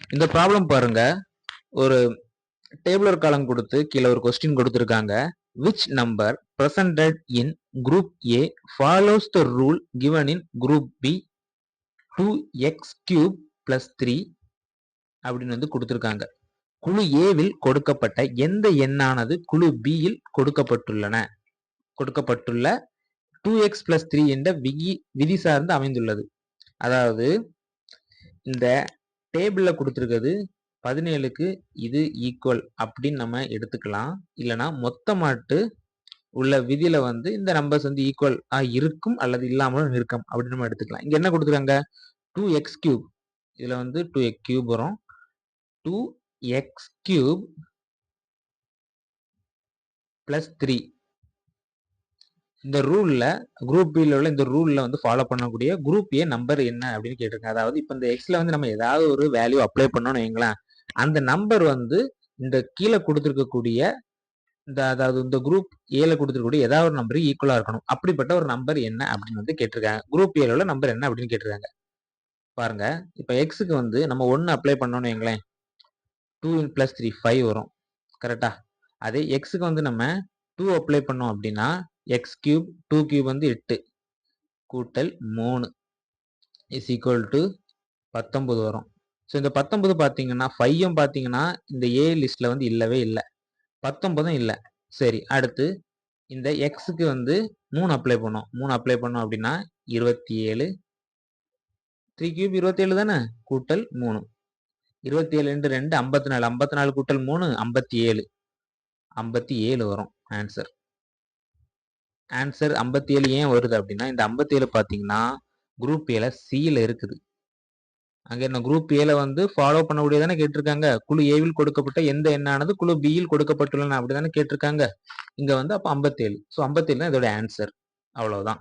இந்த ப்ராப்ளம் பாருங்க. ஒரு டேபிளர் காலம் கொடுத்து கீழே ஒரு கொஸ்டின் கொடுத்திருக்காங்க. which number presented in group A follows the rule given in group B 2x cube plus 3 அப்படின்னு வந்து கொடுத்திருக்காங்க. குழு ஏவில் கொடுக்கப்பட்ட எந்த எண்ணானது குழு B யில் கொடுக்கப்பட்டுள்ள 2x plus 3 என்ற விதி சார்ந்து அமைந்துள்ளது. அதாவது இந்த டேபிள்ல கொடுத்திருக்கிறது 17க்கு இது ஈக்குவல் அப்படின்னு நம்ம எடுத்துக்கலாம். இல்லைன்னா மொத்தமாட்டு உள்ள விதியில வந்து இந்த நம்பர்ஸ் வந்து ஈக்குவல் இருக்கும் அல்லது இல்லாமலும் இருக்கும் அப்படின்னு நம்ம எடுத்துக்கலாம். இங்க என்ன கொடுத்துருக்காங்க? 2x cube. இதுல வந்து 2x கியூப் வரும். 2x cube plus 3. இந்த ரூல்ல குரூப் பில உள்ள இந்த ரூல்ல வந்து ஃபாலோ பண்ணக்கூடிய குரூப் ஏ நம்பர் என்ன அப்படின்னு கேட்டிருக்காங்க. அதாவது இப்போ இந்த எக்ஸ்ல வந்து நம்ம ஏதாவது ஒரு வேல்யூ அப்ளை பண்ணோம்னு வைங்களேன், அந்த நம்பர் வந்து இந்த கீழே கொடுத்துருக்கக்கூடிய அதாவது இந்த குரூப் ஏல கொடுத்துருக்கக்கூடிய ஏதாவது ஒரு நம்பர் ஈக்குவலா இருக்கணும். அப்படிப்பட்ட ஒரு நம்பர் என்ன அப்படின்னு வந்து கேட்டிருக்காங்க. குரூப் ஏல உள்ள நம்பர் என்ன அப்படின்னு கேட்டிருக்காங்க. பாருங்க, இப்போ எக்ஸுக்கு வந்து நம்ம 1 அப்ளை பண்ணோம்னு வைங்களேன், 2 + 3 5 வரும். கரெக்டா? அதே எக்ஸுக்கு வந்து நம்ம 2 அப்ளை பண்ணோம் அப்படின்னா எக்ஸ் கியூப் 2 கியூப் வந்து 8 கூட்டல் 3 இஸ் ஈக்குவல் டு 19 வரும். ஸோ இந்த 19 பார்த்தீங்கன்னா 5ம் பார்த்தீங்கன்னா இந்த ஏ லிஸ்ட்ல வந்து இல்லவே இல்லை, 19ம் இல்லை. சரி, அடுத்து இந்த எக்ஸுக்கு வந்து 3 அப்ளை பண்ணோம் அப்படின்னா 27, 3 கியூப் 27 தானே, கூட்டல் 3 27 × 2 54, 54 கூட்டல் 3 57 வரும் ஆன்சர். ஆன்சர் 57 ஏன் வருது அப்படின்னா இந்த 57 பார்த்தீங்கன்னா குரூப் ஏல சியில் இருக்குது. அங்க என்ன குரூப் ஏல வந்து ஃபாலோ பண்ணக்கூடியதானே கேட்டிருக்காங்க. குழு ஏவில் கொடுக்கப்பட்ட எந்த எண்ணானது குழு பியில் கொடுக்கப்பட்டுள்ளன அப்படிதானே கேட்டிருக்காங்க. இங்க வந்து அப்போ 57. ஸோ 57 தான் இதோட ஆன்சர். அவ்வளவுதான்.